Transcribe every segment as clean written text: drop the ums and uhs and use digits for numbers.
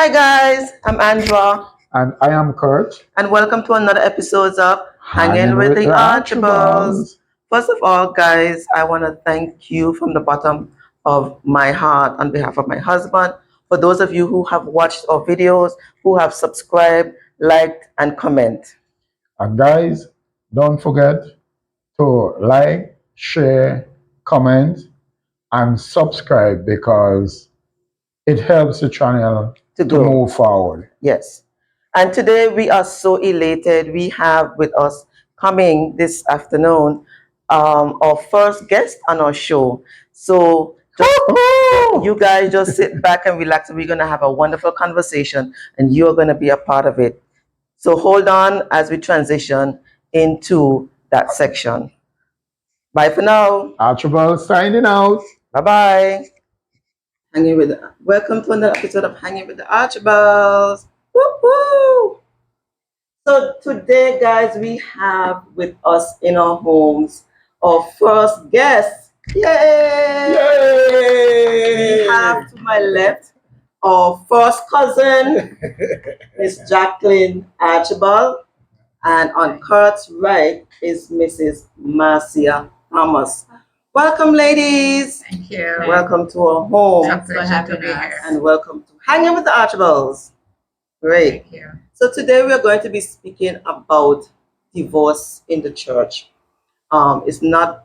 Hi guys, I'm Andra, And I am Kurt. and welcome to another episode of Hanging Hanging with with the the Archibalds. Archibalds. First of all, guys, I want to thank you from the bottom of my heart on behalf of my husband. For those of you who have watched our videos, who have subscribed, liked, and comment. And guys, don't forget to like, share, comment, and subscribe because it helps the channel To to grow. move forward. Yes. And today we are so elated. We have with us coming this afternoon our first guest on our show. So just you guys just sit back and relax. We're going to have a wonderful conversation and you're going to be a part of it. So hold on as we transition into that section. Bye for now. Archibald signing out. Bye bye. Welcome to another episode of Hanging with the Archibalds. Woo woo! So today, guys, we have with us in our homes our first guest. Yay! We have to my left our first cousin, Miss Jacqueline Archibald, and on Kurt's right is Mrs. Marcia Thomas. Welcome, ladies. Thank you. Welcome to our home. It's a pleasure to be here. And welcome to Hanging with the Archibalds. Great. Thank you. So today we are going to be speaking about divorce in the church. It's not,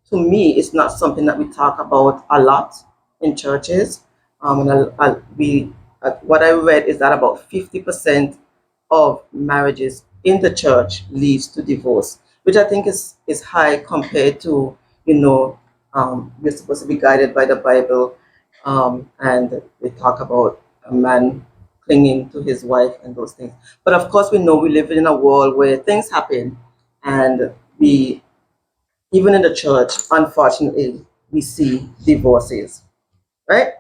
to me, it's not something that we talk about a lot in churches. What I read is that about 50% of marriages in the church leads to divorce, which I think is high compared to, we're supposed to be guided by the Bible, and we talk about a man clinging to his wife and those things. But of course, we know we live in a world where things happen, and we, even in the church, unfortunately, we see divorces, right?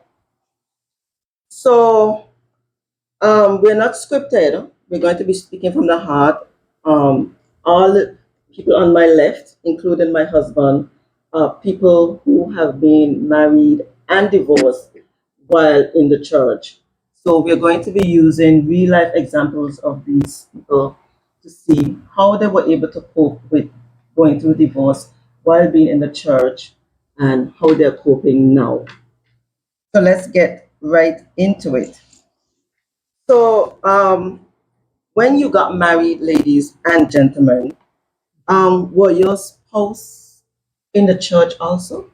So we're not scripted. We're going to be speaking from the heart. All the people on my left, including my husband, are people who have been married and divorced while in the church. So we're going to be using real life examples of these people to see how they were able to cope with going through divorce while being in the church and how they're coping now. So let's get right into it. So, when you got married, ladies and gentlemen, were your spouse in the church also?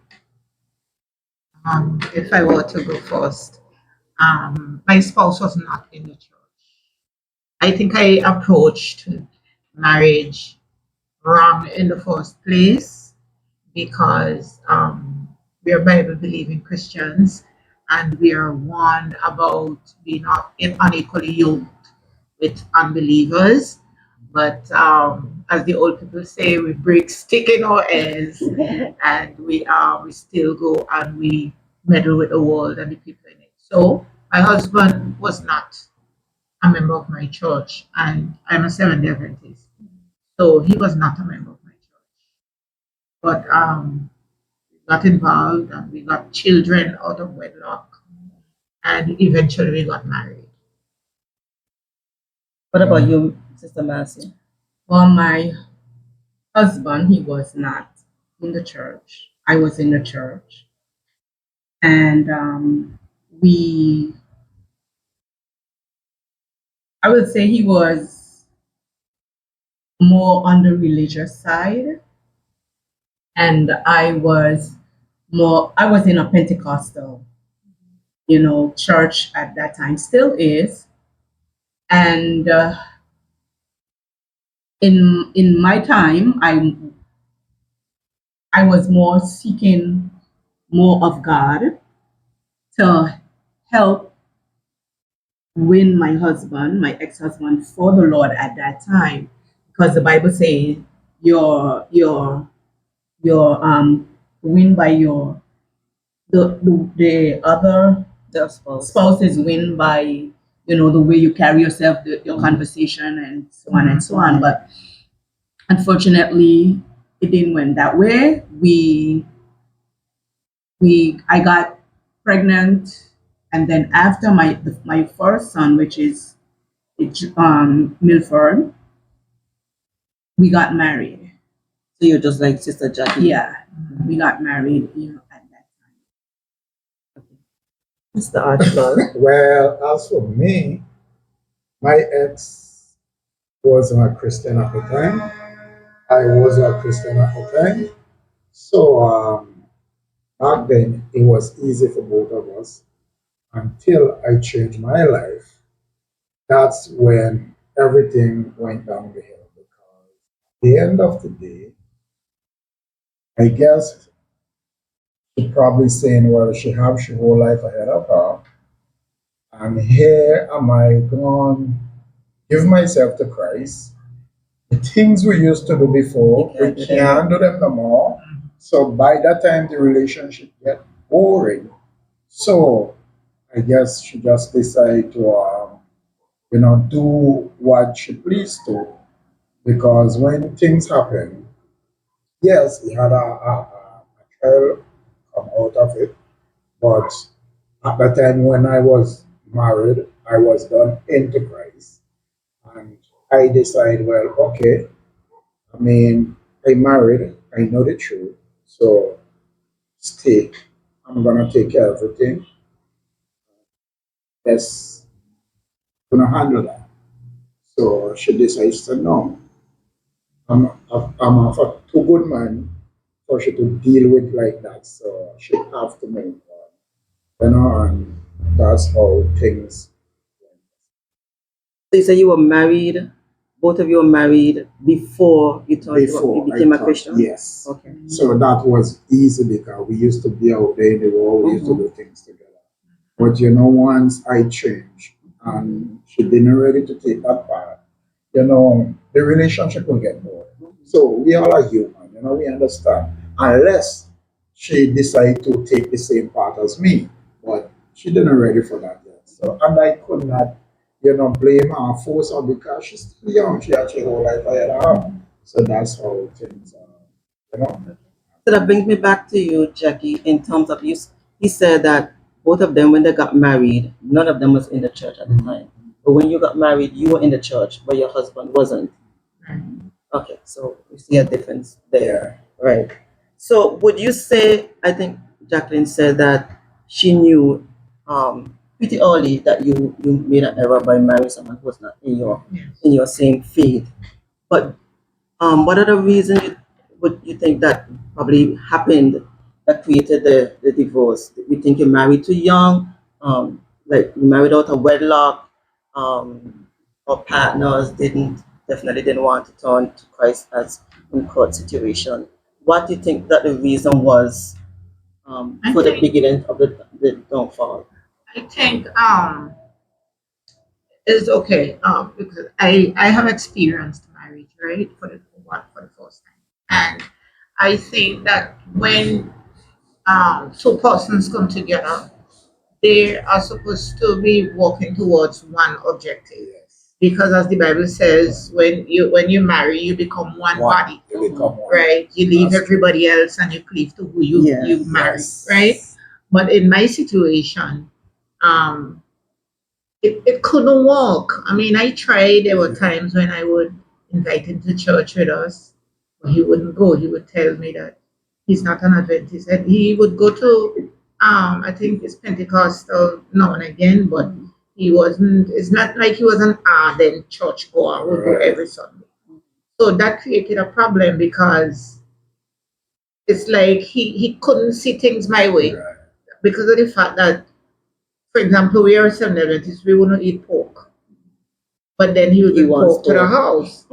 If I were to go first, my spouse was not in the church. I think I approached marriage wrong in the first place because we are Bible believing Christians and we are warned about being unequally yoked with unbelievers. But as the old people say, we break stick in our ears, and we still go and we meddle with the world and the people in it. So my husband was not a member of my church, and I'm a Seventh-day Adventist, so he was not a member of my church. But we got involved, and we got children out of wedlock, and eventually we got married. What about you, Sister Marcy? Well, my husband, he was not in the church. I was in the church. And I would say he was more on the religious side. And I was in a Pentecostal, church at that time, still is. And in my time, I was more seeking more of God to help win my husband, my ex-husband, for the Lord at that time, because the Bible says your win by the other The spouse. spouses win by the way you carry yourself, your conversation, and so on and so on. But unfortunately, it didn't went that way. I got pregnant, And then after my first son, which is Milford, we got married. So you're just like Sister Jackie. Yeah, we got married, at that time. Mr. Archibald. Well, as for me, my ex was a Christian at the time. I was a Christian at the time. So back then, it was easy for both of us until I changed my life. That's when everything went down the hill because at the end of the day, I guess she probably saying, well, she have her whole life ahead of her. And here am I going give myself to Christ. The things we used to do before, we can't do them no more. So by that time, the relationship get boring. So I guess she just decided to, do what she pleased to. Because when things happen, yes, he had a child come out of it. But at the time when I was married, I was done into Christ. And I decided, well, okay, I mean, I married, I know the truth. So stay. I'm gonna take care of everything. That's gonna handle that. So she decides to no. I'm a too good man for she to deal with like that. So she have to move on. And that's how things So you say you were married, both of you were married before before you became I a thought, Christian? yes. Okay. So that was easy because we used to be out there in the world, we used to do things together. But once I changed and she didn't ready to take that part, the relationship will get bored. So we all are human, we understand. Unless she decide to take the same path as me, but she didn't ready for that yet. So and I could not, blame her, or force her because she's still young. She had her whole life ahead of her. So that's how things are. So that brings me back to you, Jackie, in terms of he said that both of them, when they got married, none of them was in the church at the time. But when you got married, you were in the church, but your husband wasn't. Okay, so you see a difference there. Yeah. Right. So would you say, I think Jacqueline said that she knew pretty early that you made an error by marrying someone who was not in your same faith. But what are the reasons would you think that probably happened that created the divorce? You think you married too young, like you married out of wedlock, or partners definitely didn't want to turn to Christ as in court situation. What do you think that the reason was I for the think beginning of the downfall? I think it's okay because I have experienced marriage, right, for the first time, and I think that when two persons come together, they are supposed to be working towards one objective. Because as the Bible says, when you marry, you become one body, You become one. right? You leave That's true. everybody else and you cleave to who you marry, Yes. right? But in my situation, um, it couldn't work. I mean, I tried. There were times when I would invite him to church with us, but he wouldn't go. He would tell me that he's not an Adventist, and he would go to I think it's Pentecostal now and again, but he wasn't. It's not like he was an ardent church goer who would go every Sunday. So that created a problem because it's like he couldn't see things my way Right. because of the fact that, for example, we are Seventh Adventists, we wouldn't eat pork. But then he would He bring wants pork to the pork. house.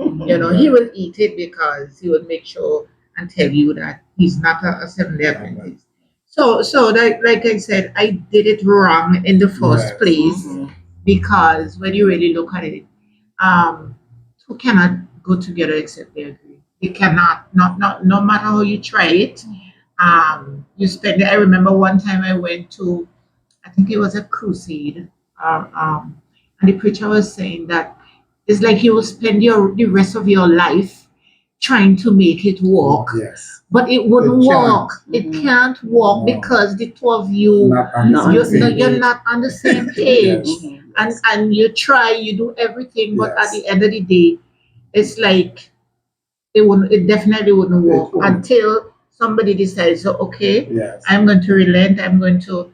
He will eat it because he would make sure and tell you that he's not a Seventh-day Adventist. So like I said, I did it wrong in the first Right. place because when you really look at it, two cannot go together except they agree. They cannot, not no matter how you try it. You spend. I remember one time I went to, I think it was a crusade, and the preacher was saying that it's like you will spend the rest of your life trying to make it work. Yes. But it wouldn't It can't. work. It can't work No. because the two of you, Not on the Not same you're, same page. you're not on the same page. Yes. And you try, you do everything, but at Yes. the end of the day, it's like it definitely wouldn't It work wouldn't. until somebody decides, so, okay, Yes. I'm going to relent, I'm going to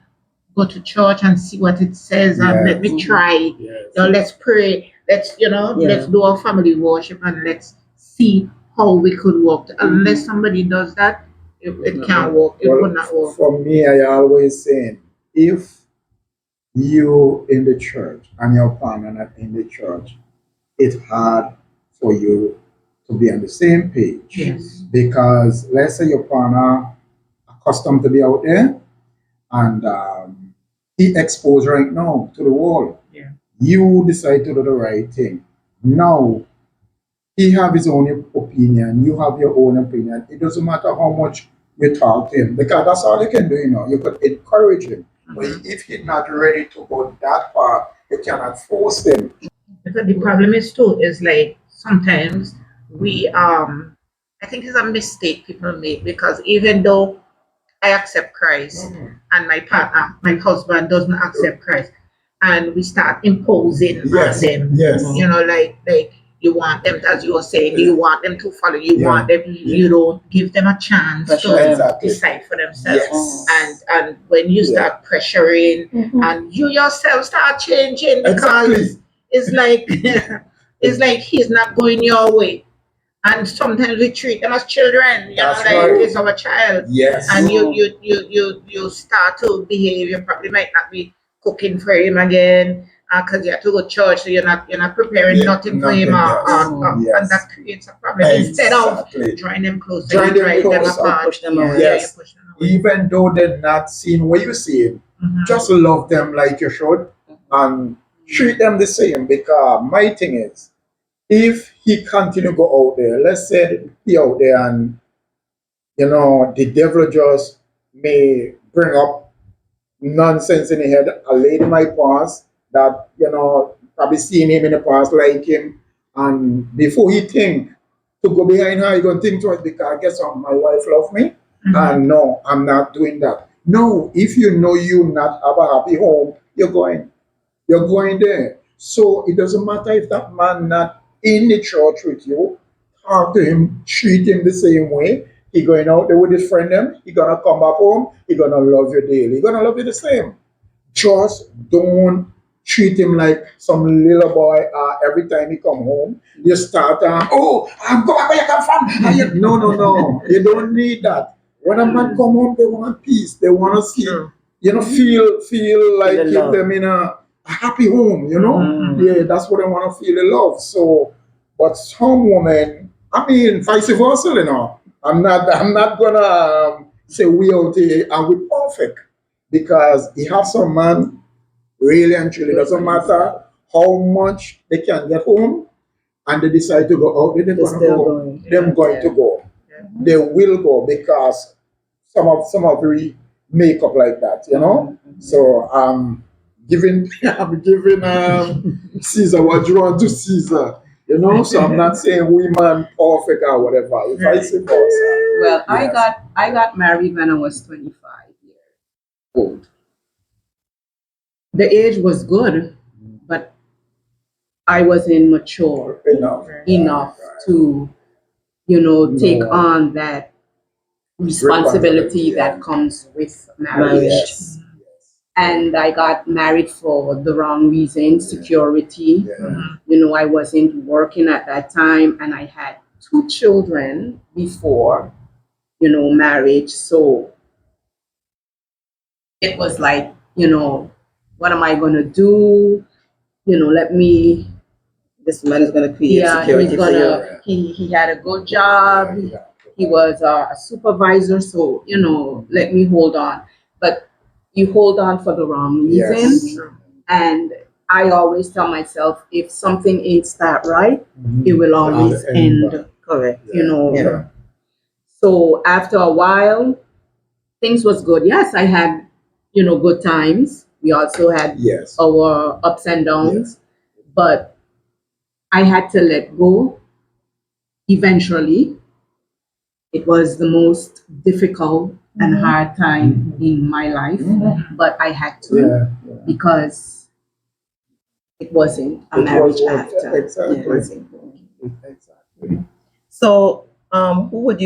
go to church and see what it says, and let me Yes. try. Yes. Let's pray, let's Yeah. do our family worship, and let's see how we could work. Unless somebody does that, it can't work. It Well, would not work. for me, I always say, if you in the church and your partner not in the church, it's hard for you to be on the same page. Yes. Because let's say your partner accustomed to be out there and he exposed right now to the world. Yeah. You decide to do the right thing. Now he have his own opinion, you have your own opinion. It doesn't matter how much you talk to him, because that's all you can do, You could encourage him. But if he's not ready to go that far, you cannot force him. Because the problem is too is like sometimes we I think it's a mistake people make, because even though I accept Christ and my partner, my husband doesn't accept Christ, and we start imposing Yes, on them, yes. like you want them, as you were saying, you want them to follow, you Yeah. want them, you don't give them a chance Pressure to them. Exactly. decide for themselves. Yes. And when you start pressuring and you yourself start changing, because Exactly. it's like it's like he's not going your way. And sometimes we treat them as children, That's like right. it's our child. Yes. And you start to behave. You probably might not be cooking for him again because you have to go to church, so you're not preparing Yeah, nothing for him, nothing, yes. and Yes. that creates a problem. Instead of Exactly. drawing them closer, Drawing you them drive them closer, apart. push them away. Yes. You push them away. Even though they're not seeing what you see, just love them like you should and treat them the same. Because my thing is, if he continue to go out there, let's say he out there and the devil just may bring up nonsense in the head. A lady might pass that probably seen him in the past like him, and before he think to go behind her, he gonna think twice, because guess what, my wife love me, and no, I'm not doing that. No, if you know you not have a happy home, you're going there. So it doesn't matter if that man not in the church with you. Talk to him, treat him the same way. He going out there with his friend them. He gonna come back home. He gonna love you daily. He gonna love you the same. Just don't treat him like some little boy. Every time he come home, you start. I'm go back where you come from. No. You don't need that. When a man come home, they want peace. They want to see. True. Feel like The give love. them in a happy home. Yeah, that's what I want to feel the love. So, but some women, vice versa. I'm not gonna say we out here and we perfect, because you have some man really and truly doesn't matter how much they can get home, and they decide to go out. They're They're gonna still go. going. Them going to go. Yeah. They will go, because some of we make up like that. So I'm giving Caesar what you want to Caesar. So I'm not saying women perfect or whatever. If I say versa. Well, Yes. I got married when I was 25 years old. The age was good, but I wasn't mature Enough. enough to, take No. on that responsibility that comes with marriage. Yes. And I got married for the wrong reason, security. Yeah. I wasn't working at that time, and I had 2 children before, marriage. So it was like, what am I going to do? Let me, This man is going to create yeah, security he's for you. gonna, he had a good job. He was a supervisor. So, let me hold on. But you hold on for the wrong reason. Yes. And I always tell myself, if something ain't start right, Mhm. it will always At the end. end, Correct. Yeah. So after a while, things was good. Yes, I had, good times. We also had Yes. our ups and downs, but I had to let go eventually, it was the most difficult and hard time in my life, but I had to Yeah. because it wasn't a It marriage was what- after. Exactly. It wasn't. Exactly. So, who would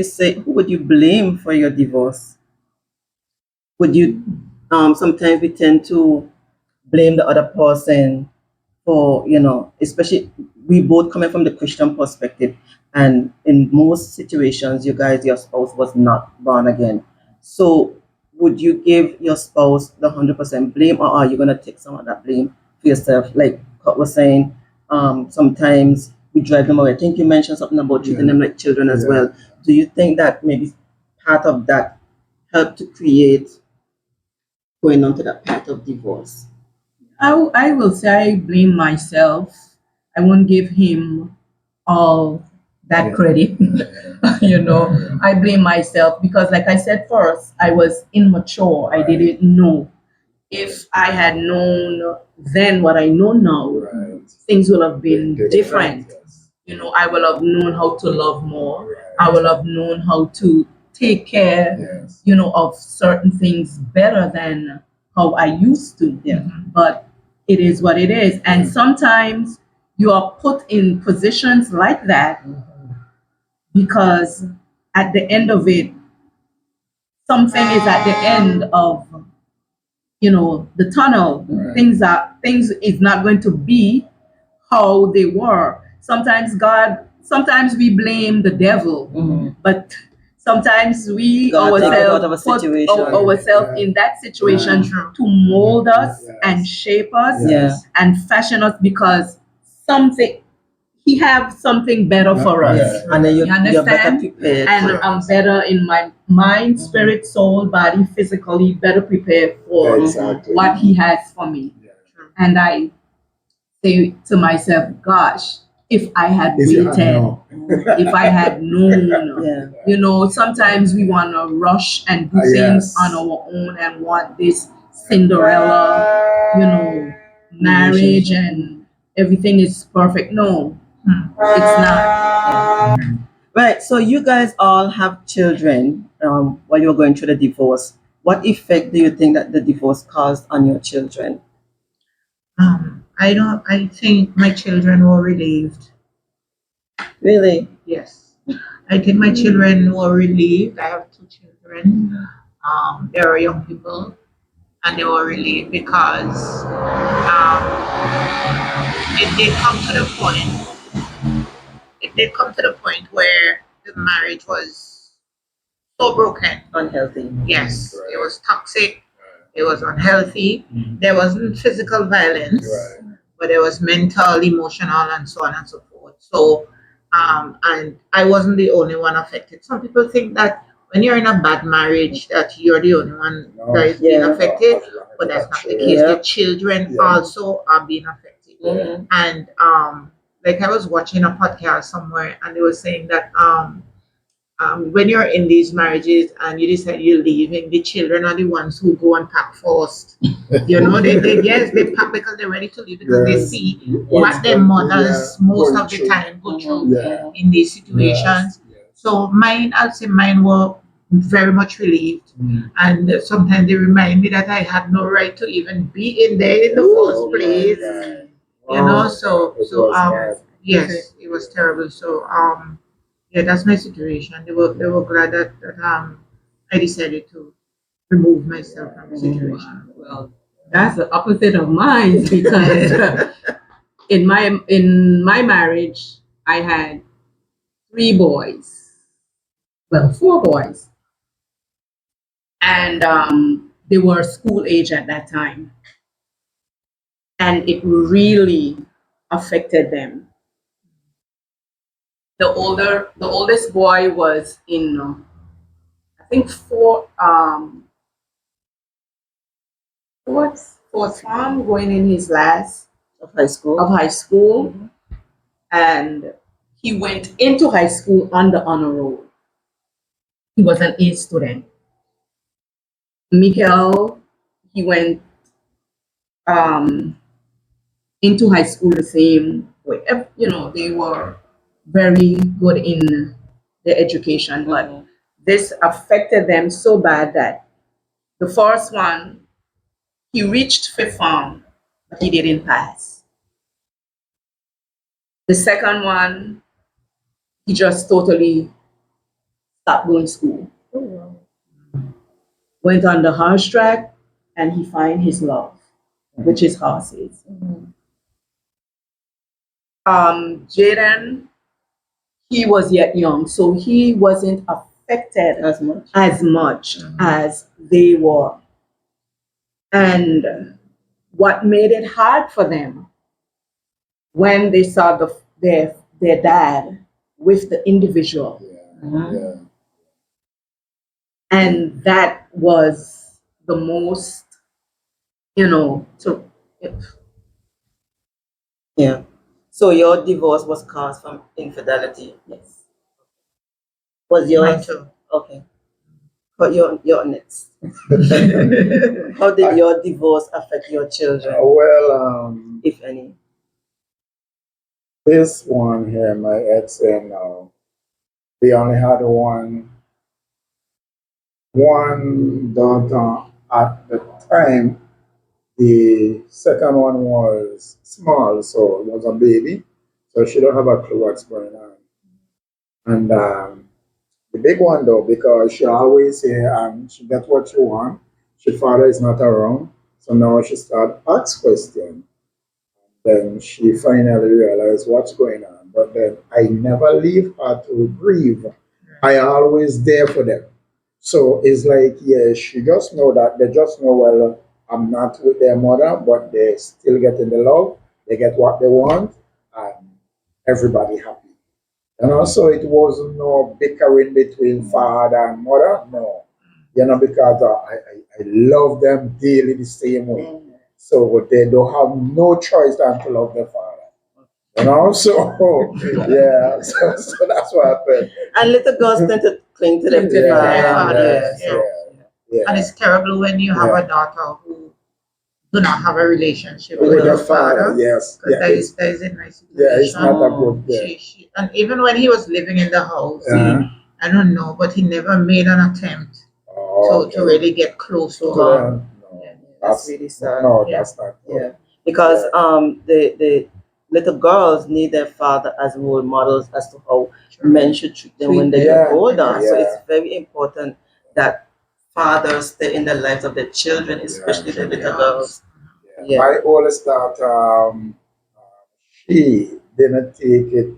you blame for your divorce? Would you, sometimes we tend to blame the other person for, especially we both coming from the Christian perspective, and in most situations, your spouse was not born again. So, would you give your spouse the 100% blame, or are you gonna take some of that blame for yourself? Like Scott was saying, sometimes we drive them away. I think you mentioned something about treating them like children as Yeah. well. Do you think that maybe part of that helped to create going on to that path of divorce? I will say I blame myself. I won't give him all that Yeah. credit. I blame myself because, like I said first, I was immature. I didn't know. If I had known then what I know now, Right. things would have been different. Yes. I will have known how to love more. Right. I will have known how to take care, Yes. of certain things better than how I used to. Yeah. But it is what it is. And sometimes you are put in positions like that because at the end of it, something is at the end of the tunnel. Right. Things is not going to be how they were. Sometimes we blame the devil, but sometimes we God take us out of a ourselves put situation. ourselves in that situation True. to mold us Yes. and shape us Yes. and fashion us because something he have something better for us. Yeah. And then You you're better understand? prepared. And I'm better in my mind, spirit, soul, body, physically, better prepared for Exactly. what he has for me. Yeah. And I say to myself, gosh, if I had If you had waited, known. if I had known, Yeah. sometimes we want to rush and do Ah, things yes. on our own and want this Cinderella, marriage and everything is perfect. No, it's not. Right. So you guys all have children while you're going through the divorce. What effect do you think that the divorce caused on your children? I think my children were relieved. Really? Yes. I think my children were relieved. I have two children. They are young people, and they were relieved because it did come to the point. It did come to the point where the marriage was so broken. Unhealthy. Yes, it was toxic. It was unhealthy. There wasn't physical violence, Right. but there was mental, emotional, and so on and so forth. So, and I wasn't the only one affected. Some people think that when you're in a bad marriage, that you're the only one No. that is being Yeah. affected, but that's not the case. Yeah. The children Yeah. also are being affected. Mhm. And like I was watching a podcast somewhere, and they were saying that when you're in these marriages and you decide you're leaving, the children are the ones who go and pack first. They pack because they're ready to leave because they Yes. see what their mothers most of the time go through Yeah. in these situations. Yes. So I'd say mine were very much relieved. Mm. And sometimes they remind me that I had no right to even be in there in the first place. So yes, it was terrible. So yeah, that's my situation. They were glad that I decided to remove myself from the situation. Well, that's the opposite of mine because in my marriage, I had 3 boys. Well, 4 boys, and they were school age at that time, and it really affected them. The oldest boy was in, I think fourth form, going in his last Of high school. of high school, and he went into high school on the honor roll. He was an A student. Miguel, he went um, into high school the same way. They were very good in their education, but Mhm. this affected them so bad that the first one, he reached fifth form, but he didn't pass. The second one, he just totally stopped going to school. Oh, wow. Went on the horse track, and he find his love, which is horses. Mhm. Jaden, he was yet young, so he wasn't affected As much. as much as they were. And what made it hard for them when they saw their dad with the individual. Yeah. Mhm. Yeah. And that was the most, so Yeah. So your divorce was caused from infidelity. yes. Was Mine yours? too. Okay. But you're next. How did your divorce affect your children, Well, if any? this one here, my ex and we only had one daughter at the time. The second one was small, so it was a baby, so she don't have a clue what's going on. And the big one though, because she always say she get what she want. She father is not around, so now she start ask question. Then she finally realized what's going on. But then I never leave her to grieve. I always there for them. So it's like, yeah, she just know that they just know, well, I'm not with their mother, but they still getting the love. They get what they want, and everybody happy. And also, it was no bickering between father and mother. No, because I love them daily the same way. So they don't have no choice than to love their father. So yeah, so that's what happened. And little girls tend to cling to their Cling to their father. fathers, So, And Yeah. it's terrible when you have Yeah. a daughter who do not have a relationship With with the her father. yes. Because Yeah, it's, that is in my yeah, it's situation. not a good yeah. And even when he was living in the house, Uh-huh. I don't know, but he never made an attempt Oh, to really get close to to her. them. No, Yeah. That's really sad. No, Yeah. that's not good. Yeah. Because Yeah. the little girls need their father as role models as to how men should treat them when they Yeah. get older. So Yeah. it's very important that fathers stay in the lives of their children, especially the little Yeah. girls. Yeah. Yeah. My oldest daughter, she didn't take it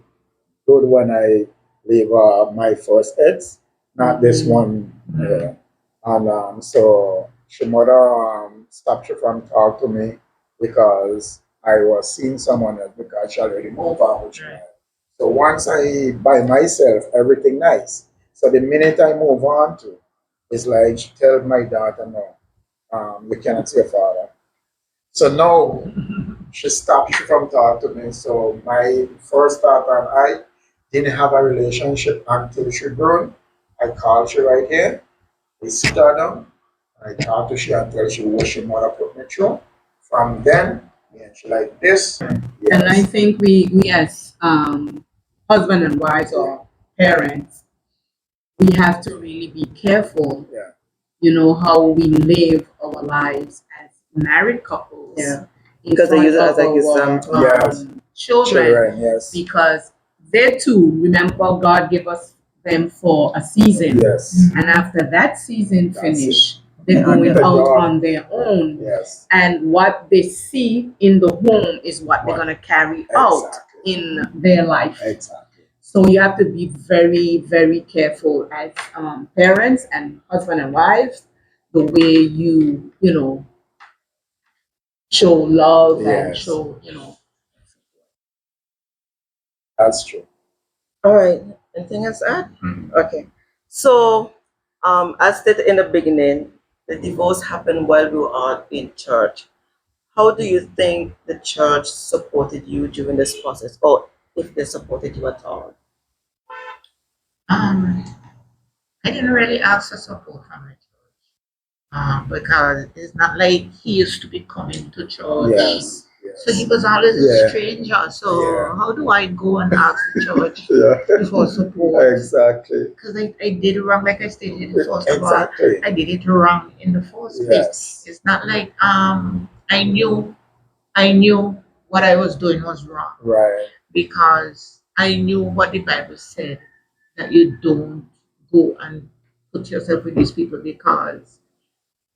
good when I leave my first ex, not this one. Yeah. And so she mother stopped her from talk to me because I was seeing someone else because she already moved on with me. Right. So once I by myself, everything nice. So the minute I move on to, it's like she tell my daughter, no, you cannot see your father. So now she stopped from talking to me. So my first daughter and I didn't have a relationship until she grown. I called she right here. We sit her down. I talked to she until she wish she mother put me through. From then, me and she like this. And I Yes. think we as husband and wives or parents, we have to really be careful, Yeah. how we live our lives as married couples. Yeah. In Because they front use it as of like example. our Yes. children, Children, yes. because they too, remember, God gave us them for a season, Yes. and after that season That's finish, they're On going the out job. on their own. Yes. And what they see in the home is what they're What? going to carry out Exactly. in their life. Exactly. So you have to be very, very careful as parents and husband and wives, the way you show love and Yes. show. That's true. All right. Anything else to add? Okay. So, as stated in the beginning, the divorce happened while we were all in church. How do you think the church supported you during this process, or if they supported you at all? Um, I didn't really ask for support from my church because it's not like he used to be coming to church Yes. Yes. So he was always a Yeah. stranger. So Yeah. how do I go and ask the church Yeah. for support? Exactly. Because I did it wrong, like I stated first of all, Exactly. I did it wrong in the first place. Yes. It's not like I knew what I was doing was wrong Right. because I knew what the Bible said that you don't go and put yourself with these people because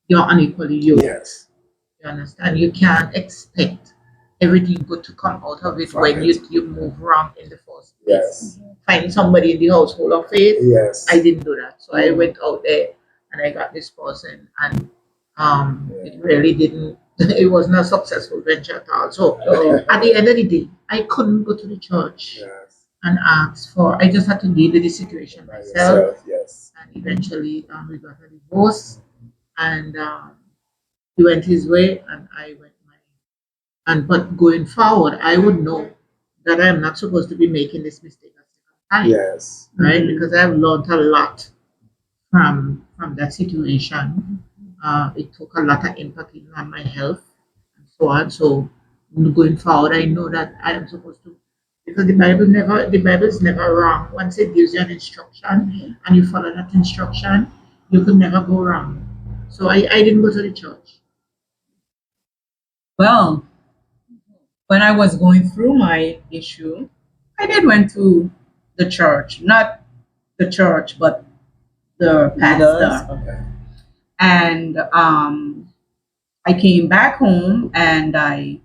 you're unequally yoked. Yes. You understand? You can't expect everything good to come out of it From when it. you move wrong in the first place. Yes. Find somebody in the household of faith. Yes. I didn't do that. So I went out there and I got this person and it really didn't it was not a successful venture at all. So at the end of the day, I couldn't go to the church Yes. and ask for I just had to deal with the situation By myself yourself. Yes. and eventually we got a divorce and he went his way and I went mine. And but going forward, I would know that I am not supposed to be making this mistake a second time, Yes. right? Because I've learned a lot from that situation. It took a lot of empathy on my health and so on. So going forward, I know that I am supposed to because the Bible is never wrong. Once it gives you an instruction and you follow that instruction, you could never go wrong. So I didn't go to the church. Well, when I was going through my issue, I did went to the church, not the church, but the pastor. Okay. And I came back home and I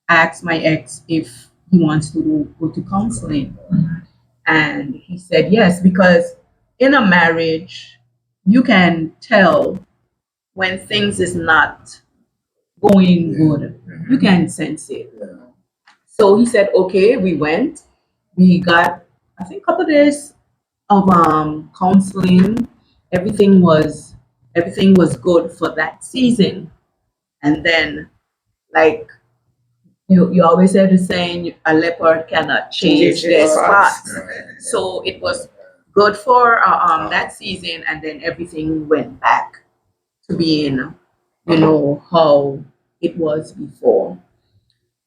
asked my ex if he wants to go to counseling. And he said yes, because in a marriage, you can tell when things is not going good. You can sense it. So he said, okay, we went. We got, I think, a couple of days of counseling. Everything was everything was good for that season. And then, like you always hear the saying, a leopard cannot change their spots. So it was good for that season, and then everything went back to being, how it was before.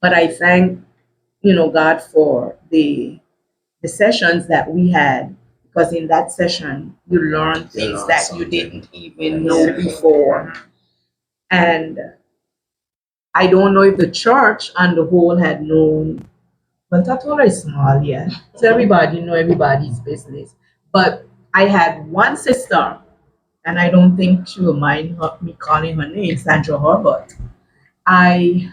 But I thank, God for the sessions that we had, because in that session you learn things learn that you something. didn't even know before. And I don't know if the church and the whole had known. Well, Tatola is small, yeah. So everybody know everybody's business. But I had one sister, and I don't think she will mind me calling her name, Sandra Herbert. I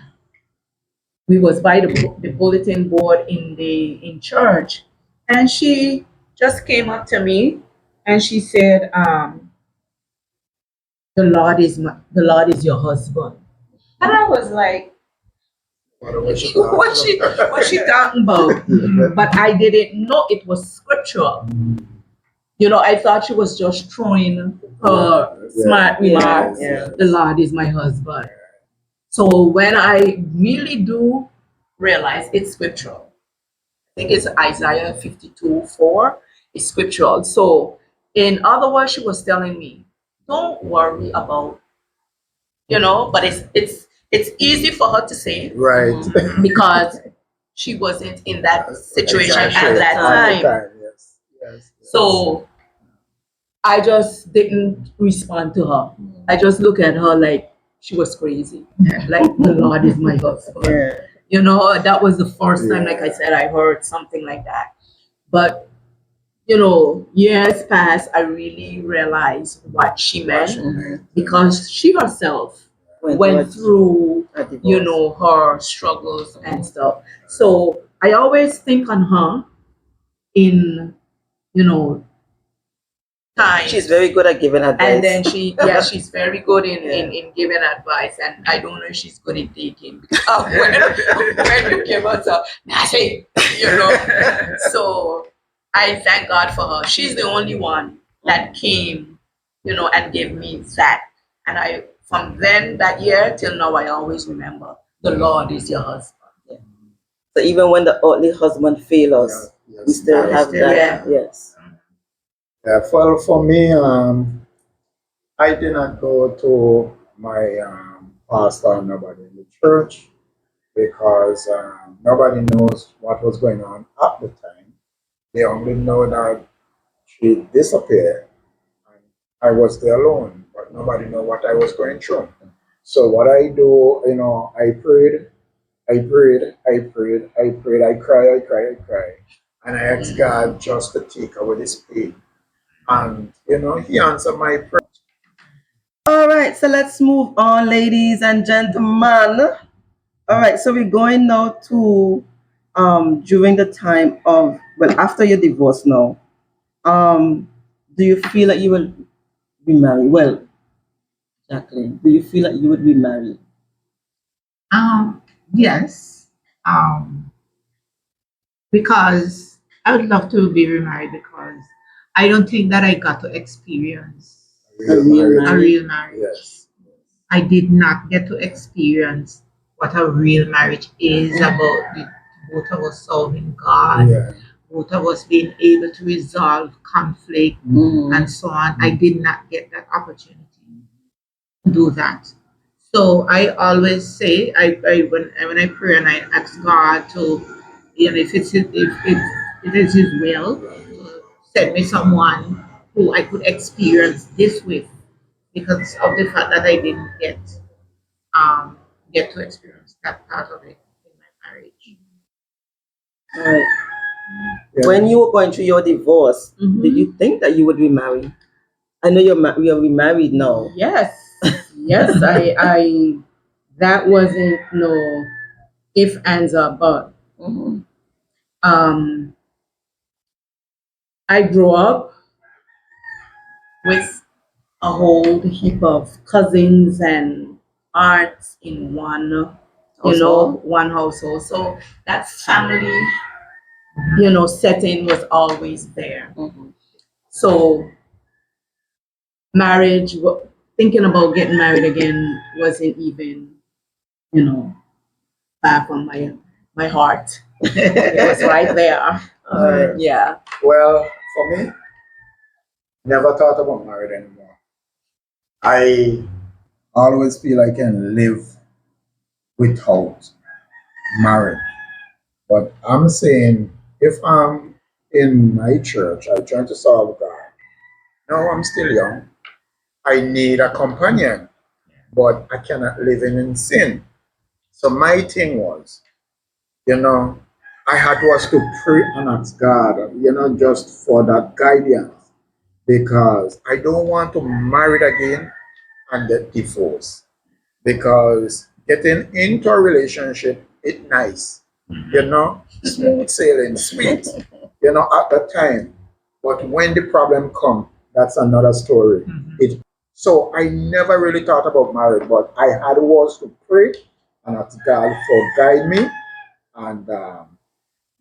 we was by the bulletin board in church, and she just came up to me and she said, the Lord is your husband. And I was like, what she talking about? But I didn't know it was scriptural. I thought she was just throwing her smart remarks. Yeah. The Lord is my husband. So when I really do realize it's scriptural, I think it's Isaiah 52:4. It's scriptural. So in other words, she was telling me, don't worry about, but it's easy for her to say Right. because she wasn't in that situation Exactly. at that All the time. Yes. Yes. So I just didn't respond to her. I just looked at her like she was crazy. Like, the Lord is my husband. Yeah. That was the first time, like I said, I heard something like that. But, years passed, I really realized what she meant, because she herself went through, a divorce. her struggles and stuff. So I always think on her in, times. She's very good at giving advice. And then she's very good in giving advice, and I don't know if she's good in taking, because when you give her some nothing, So I thank God for her. She's the only one that came, and gave me that. And I, from then that year till now, I always remember the Lord is your husband. So even when the earthly husband fails us, Yes. we still have still- that. Yes. Yeah, for me, I did not go to my pastor or nobody in the church, because nobody knows what was going on at the time. They only know that she disappeared and I was there alone, but nobody knew what I was going through. So what I do, I prayed, I prayed, I prayed, I prayed, I cried, I cried, I cried. And I asked God just to take away this pain. And he answered my prayer. All right, so let's move on, ladies and gentlemen. All right, so we're going now to during the time of, well, after your divorce now. Do you feel like you will remarry? Well, Jacqueline, do you feel like you would remarry? Yes. Because I would love to be remarried because I don't think that I got to experience Real real marriage. a real marriage. Yes. I did not get to experience what a real marriage is about both of us solving God, Yeah. both of us being able to resolve conflict Mhm. and so on. I did not get that opportunity to do that. So I always say, when I pray and I ask God to, if it is His will, to send me someone who I could experience this with, because of the fact that I didn't get to experience that part of it in my marriage. All right. Yeah. When you were going through your divorce, Mhm. did you think that you would remarry? I know you're remarried now. Yes, yes, I that wasn't no if, ands, or but. Mhm. Um, I grew up with a whole heap of cousins and aunts in Household? one household. So that family, setting was always there. Mhm. So marriage, thinking about getting married again wasn't even, back on my heart. It was right there. All right. Yeah. Well, for me, never thought about marriage anymore. I always feel I can live without marriage. But I'm saying if I'm in my church, I try to serve God. No, I'm still young. I need a companion, but I cannot live in sin. So my thing was, I had was to pray and ask God, just for that guidance because I don't want to marry again and get divorced because getting into a relationship is nice, smooth sailing, sweet, at the time. But when the problem come, that's another story. So I never really thought about marriage, but I had was to pray and ask God for guide me and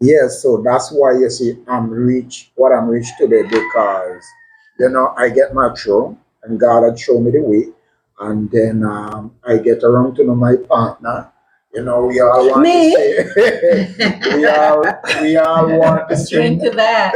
yes, so that's why you see what I'm rich today because I get mature and God had shown me the way, and then I get around to know my partner. We all want Me? to say we all want to Drink sing. to that.